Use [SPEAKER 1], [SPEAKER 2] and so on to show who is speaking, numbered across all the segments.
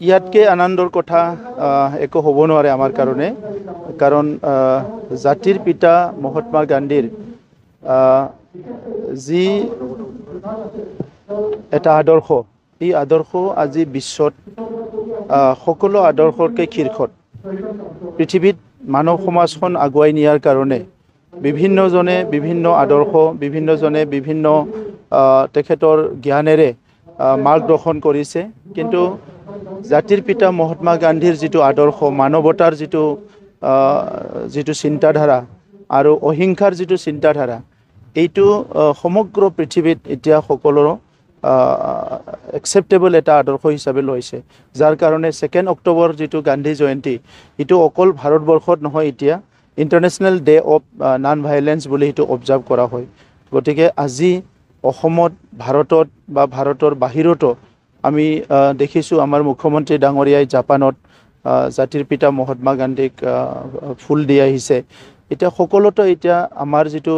[SPEAKER 1] ইয়াতকে আনন্দৰ কথা একো হ'ব নোৱাৰে আমাৰ কাৰণে, কাৰণ জাতিৰ পিতা মহাত্মা গান্ধীৰ যি এটা আদৰ্শ, এই আদৰ্শ আজি বিশ্বত সকলো আদৰ্শকে শীৰ্ষত পৃথিৱীত মানৱ সমাজখন আগুৱাই নিয়াৰ কাৰণে বিভিন্নজনে বিভিন্ন আদৰ্শ, বিভিন্নজনে বিভিন্ন তেখেতৰ জ্ঞানেৰে মাৰ্গদৰ্শন কৰিছে। কিন্তু জাতিৰ পিতা মহাত্মা গান্ধীৰ যিটো আদৰ্শ, মানৱতাৰ যিটো চিন্তাধাৰা আৰু অহিংসাৰ যিটো চিন্তাধাৰা, এইটো সমগ্ৰ পৃথিৱীত এতিয়া সকলোৰে একচেপ্টেবল এটা আদৰ্শ হিচাপে লৈছে। যাৰ কাৰণে 2 অক্টোবৰ যিটো গান্ধী জয়ন্তী, এইটো অকল ভাৰতবৰ্ষত নহয়, এতিয়া international day of non violence বুলি সেইটো অবজাৰ্ভ কৰা হয়। গতিকে আজি অসমত, ভাৰতত বা ভাৰতৰ বাহিৰতো আমি দেখিছোঁ আমাৰ মুখ্যমন্ত্ৰী ডাঙৰীয়াই জাপানত জাতিৰ পিতা মহাত্মা গান্ধীক ফুল দি আহিছে। এতিয়া সকলোতে এতিয়া আমাৰ যিটো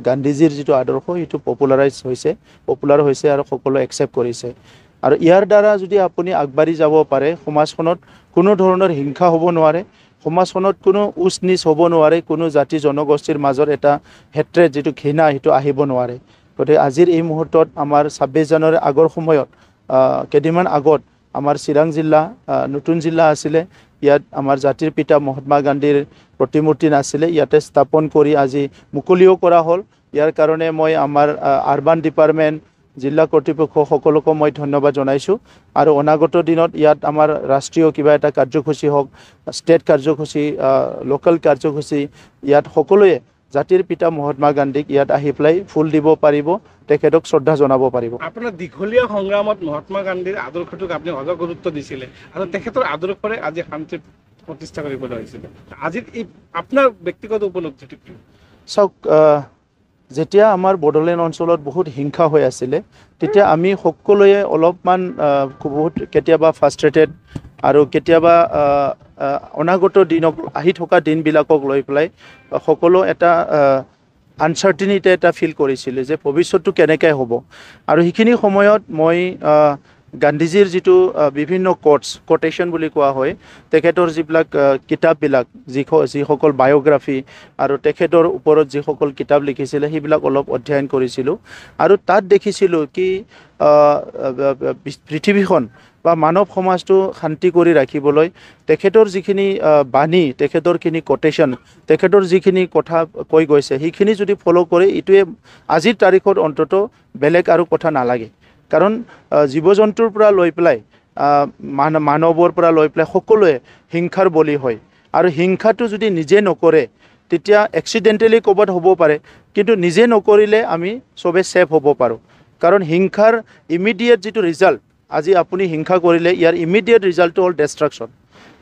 [SPEAKER 1] গান্ধীজীৰ যিটো আদৰ্শ, সেইটো পপুলাৰ হৈছে আৰু সকলোৱে একচেপ্ট কৰিছে। আৰু ইয়াৰ দ্বাৰা যদি আপুনি আগবাঢ়ি যাব পাৰে, সমাজখনত কোনো ধৰণৰ হিংসা হ'ব নোৱাৰে, সমাজখনত কোনো উচ নিচ হ'ব নোৱাৰে, কোনো জাতি জনগোষ্ঠীৰ মাজত এটা হেট্ৰেড যিটো ঘৃণা সেইটো আহিব নোৱাৰে। গতিকে আজিৰ এই মুহূৰ্তত আমাৰ 26 জানুৱাৰীৰ আগৰ সময়ত কেইদিনমান আগত আমাৰ চিৰাং জিলা নতুন জিলা আছিলে, ইয়াত আমাৰ জাতিৰ পিতা মহাত্মা গান্ধীৰ প্ৰতিমূৰ্তি নাছিলে, ইয়াতে স্থাপন কৰি আজি মুকলিও কৰা হ'ল। ইয়াৰ কাৰণে মই আমাৰ আৰবান ডিপাৰ্টমেণ্ট, জিলা কৰ্তৃপক্ষ সকলোকে মই ধন্যবাদ জনাইছোঁ। আৰু অনাগত দিনত ইয়াত আমাৰ ৰাষ্ট্ৰীয় কিবা এটা কাৰ্যসূচী হওক, ষ্টেট কাৰ্যসূচী, লোকেল কাৰ্যসূচী, ইয়াত সকলোৱে জাতিৰ পিতা মহাত্মা গান্ধীক ইয়াত আহি পেলাই ফুল দিব পাৰিব, তেখেতক শ্ৰদ্ধা জনাব পাৰিব।
[SPEAKER 2] আপোনাৰ দীঘলীয়া সংগ্ৰামত মহাত্মা গান্ধীৰ আদৰ্শটোক আপুনি অধিক গুৰুত্ব দিছিলে আৰু তেখেতৰ আদৰ্শৰে আজি শান্তি প্ৰতিষ্ঠা কৰিবলৈ হৈছিলে। আজি এই আপোনাৰ ব্যক্তিগত উপলব্ধিটো কি?
[SPEAKER 1] চাওক, যেতিয়া আমাৰ বড়োলেণ্ড অঞ্চলত বহুত হিংসা হৈ আছিলে, তেতিয়া আমি সকলোৱে অলপমান বহুত কেতিয়াবা ফ্ৰাষ্ট্ৰেটেড আৰু কেতিয়াবা অনাগত দিনক আহি থকা দিনবিলাকক লৈ পেলাই সকলো এটা আনচাৰ্টিনিটি এটা ফিল কৰিছিলোঁ যে ভৱিষ্যতটো কেনেকৈ হ'ব। আৰু সেইখিনি সময়ত মই গান্ধীজীৰ যিটো বিভিন্ন কোটেশ্যন বুলি কোৱা হয়, তেখেতৰ যিবিলাক কিতাপবিলাক, যিসকল বায়'গ্ৰাফি আৰু তেখেতৰ ওপৰত যিসকল কিতাপ লিখিছিলে, সেইবিলাক অলপ অধ্যয়ন কৰিছিলোঁ। আৰু তাত দেখিছিলোঁ কি পৃথিৱীখন বা মানৱ সমাজটো শান্তি কৰি ৰাখিবলৈ তেখেতৰ যিখিনি বাণী, তেখেতৰখিনি কোটেশ্যন, তেখেতৰ যিখিনি কথা কৈ গৈছে, সেইখিনি যদি ফ'ল' কৰে, এইটোৱে আজিৰ তাৰিখত অন্তত বেলেগ আৰু কথা নালাগে। কাৰণ জীৱ জন্তুৰ পৰা লৈ পেলাই মানৱৰ পৰা লৈ পেলাই সকলোৱে হিংসাৰ বলি হয়। আৰু হিংসাটো যদি নিজে নকৰে, তেতিয়া এক্সিডেণ্টেলি ক'ৰবাত হ'ব পাৰে, কিন্তু নিজে নকৰিলে আমি চবে ছেফ হ'ব পাৰোঁ। কাৰণ হিংসাৰ ইমিডিয়েট যিটো ৰিজাল্ট, আজি আপুনি হিংসা কৰিলে ইয়াৰ ইমিডিয়েট ৰিজাল্টটো হ'ল ডেষ্ট্ৰাকশ্যন,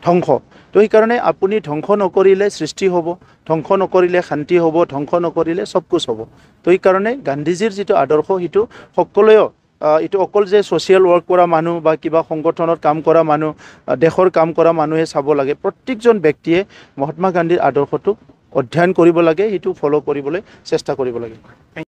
[SPEAKER 1] ধ্বংস। তো সেইকাৰণে আপুনি ধ্বংস নকৰিলে সৃষ্টি হ'ব, ধ্বংস নকৰিলে শান্তি হ'ব, ধ্বংস নকৰিলে চব কুছ হ'ব। তো সেইকাৰণে গান্ধীজীৰ যিটো আদৰ্শ, সেইটো সকলোৱে, এইটো অকল যে ছ'চিয়েল ৱৰ্ক কৰা মানুহ বা কিবা সংগঠনত কাম কৰা মানুহ, দেশৰ কাম কৰা মানুহে চাব লাগে, প্ৰত্যেকজন ব্যক্তিয়ে মহাত্মা গান্ধীৰ আদৰ্শটোক অধ্যয়ন কৰিব লাগে, সেইটো ফ'ল' কৰিবলৈ চেষ্টা কৰিব লাগে।